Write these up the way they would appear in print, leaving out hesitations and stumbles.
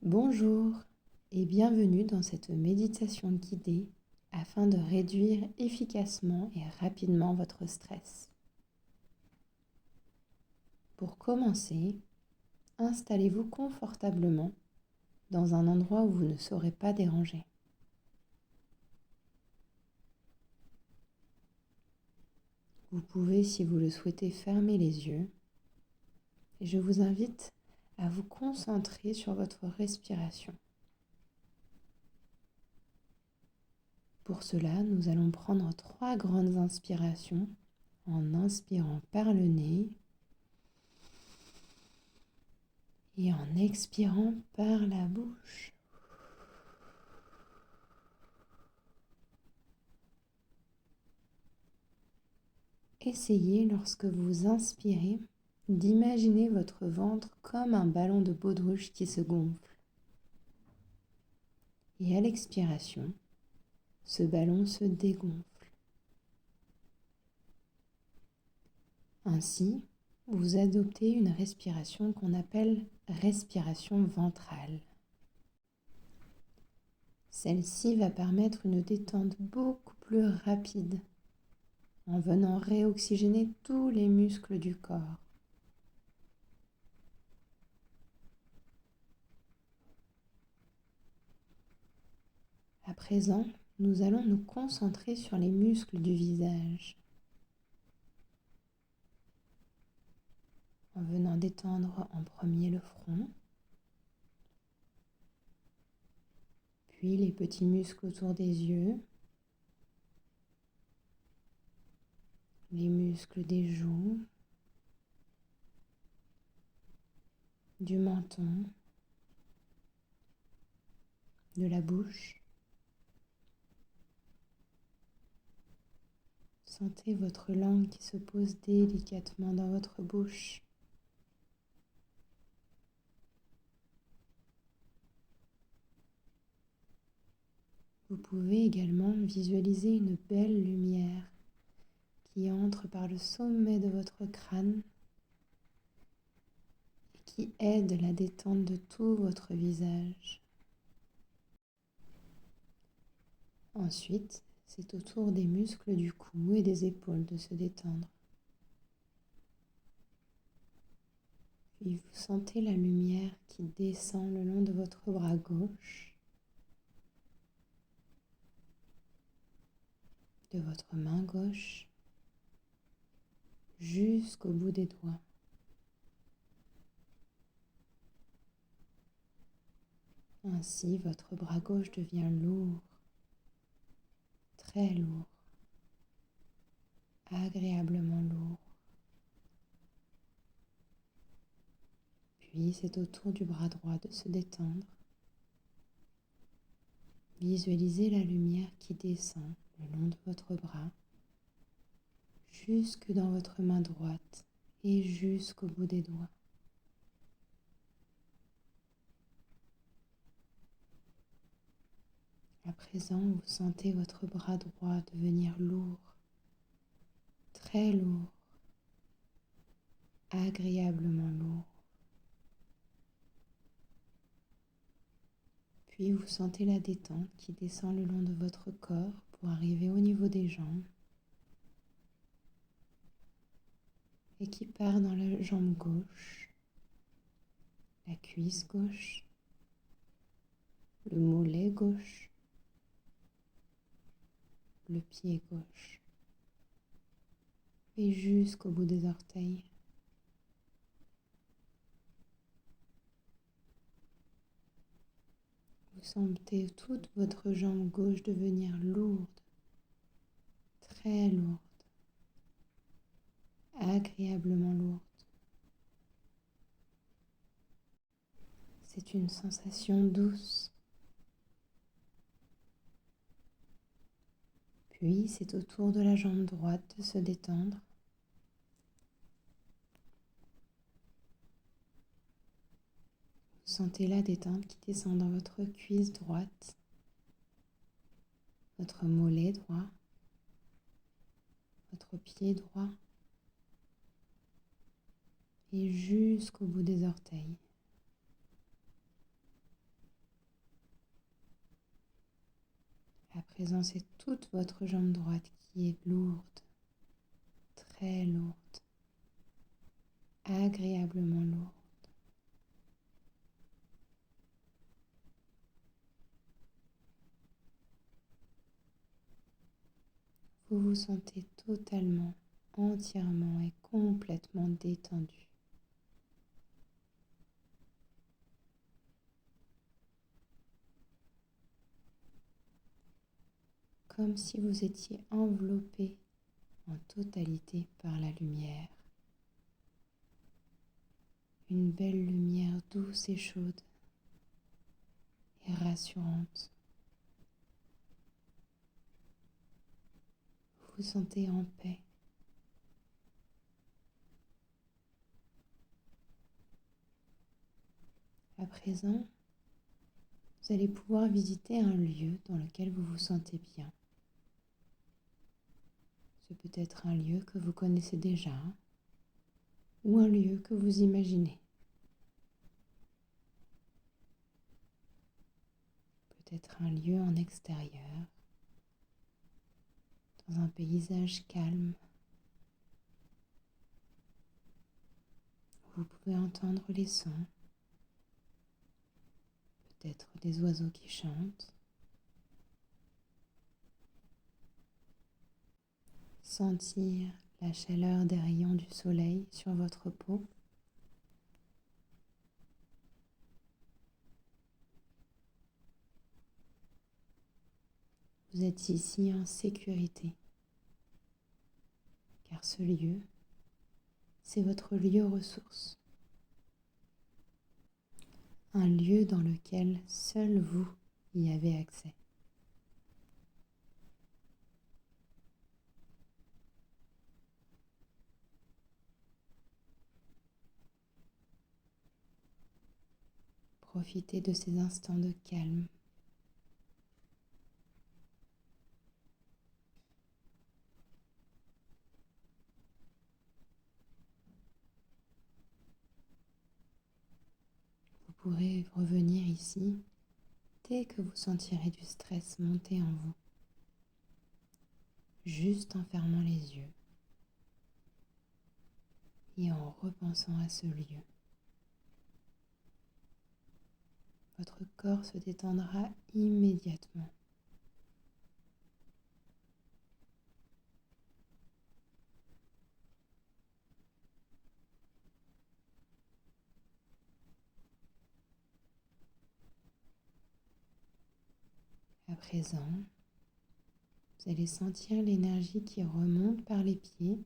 Bonjour et bienvenue dans cette méditation guidée afin de réduire efficacement et rapidement votre stress. Pour commencer, installez-vous confortablement dans un endroit où vous ne serez pas dérangé. Vous pouvez, si vous le souhaitez, fermer les yeux et je vous invite à vous concentrer sur votre respiration. Pour cela, nous allons prendre 3 grandes inspirations en inspirant par le nez et en expirant par la bouche. Essayez, lorsque vous inspirez, d'imaginer votre ventre comme un ballon de baudruche qui se gonfle. Et à l'expiration, ce ballon se dégonfle. Ainsi, vous adoptez une respiration qu'on appelle respiration ventrale. Celle-ci va permettre une détente beaucoup plus rapide en venant réoxygéner tous les muscles du corps. À présent, nous allons nous concentrer sur les muscles du visage, en venant détendre en premier le front, puis les petits muscles autour des yeux, les muscles des joues, du menton, de la bouche. Sentez votre langue qui se pose délicatement dans votre bouche. Vous pouvez également visualiser une belle lumière qui entre par le sommet de votre crâne et qui aide la détente de tout votre visage. Ensuite, c'est au tour des muscles du cou et des épaules de se détendre. Puis vous sentez la lumière qui descend le long de votre bras gauche, de votre main gauche, jusqu'au bout des doigts. Ainsi, votre bras gauche devient lourd, très lourd, agréablement lourd. Puis c'est au tour du bras droit de se détendre. Visualisez la lumière qui descend le long de votre bras, jusque dans votre main droite et jusqu'au bout des doigts. À présent, vous sentez votre bras droit devenir lourd, très lourd, agréablement lourd. Puis vous sentez la détente qui descend le long de votre corps pour arriver au niveau des jambes et qui part dans la jambe gauche, la cuisse gauche, le mollet gauche, le pied gauche et jusqu'au bout des orteils. Vous sentez toute votre jambe gauche devenir lourde, très lourde, agréablement lourde. C'est une sensation douce. Puis c'est au tour de la jambe droite de se détendre. Vous sentez la détente qui descend dans votre cuisse droite, votre mollet droit, votre pied droit et jusqu'au bout des orteils. présent, c'est toute votre jambe droite qui est lourde, très lourde, agréablement lourde. Vous vous sentez totalement, entièrement et complètement détendu. Comme si vous étiez enveloppé en totalité par la lumière. Une belle lumière douce et chaude et rassurante. Vous vous sentez en paix. À présent, vous allez pouvoir visiter un lieu dans lequel vous vous sentez bien. C'est peut-être un lieu que vous connaissez déjà ou un lieu que vous imaginez. Peut-être un lieu en extérieur, dans un paysage calme. Vous pouvez entendre les sons, peut-être des oiseaux qui chantent. Sentir la chaleur des rayons du soleil sur votre peau. Vous êtes ici en sécurité, car ce lieu, c'est votre lieu ressource. Un lieu dans lequel seul vous y avez accès. Profitez de ces instants de calme. Vous pourrez revenir ici dès que vous sentirez du stress monter en vous, juste en fermant les yeux et en repensant à ce lieu. Votre corps se détendra immédiatement. À présent, vous allez sentir l'énergie qui remonte par les pieds,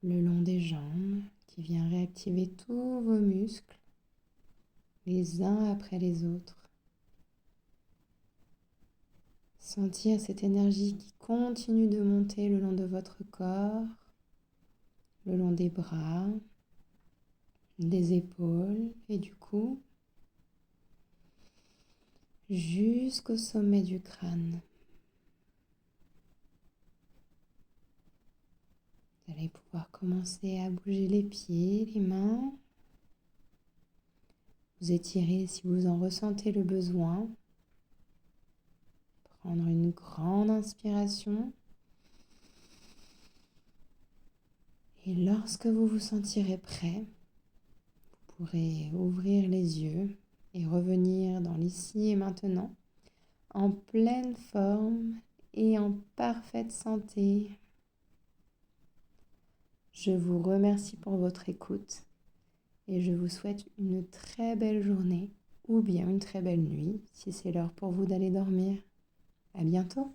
le long des jambes, qui vient réactiver tous vos muscles, les uns après les autres. Sentir cette énergie qui continue de monter le long de votre corps, le long des bras, des épaules et du cou, jusqu'au sommet du crâne. Vous allez pouvoir commencer à bouger les pieds, les mains. Vous étirez si vous en ressentez le besoin. Prendre une grande inspiration. Et lorsque vous vous sentirez prêt, vous pourrez ouvrir les yeux et revenir dans l'ici et maintenant, en pleine forme et en parfaite santé. Je vous remercie pour votre écoute et je vous souhaite une très belle journée ou bien une très belle nuit si c'est l'heure pour vous d'aller dormir. À bientôt!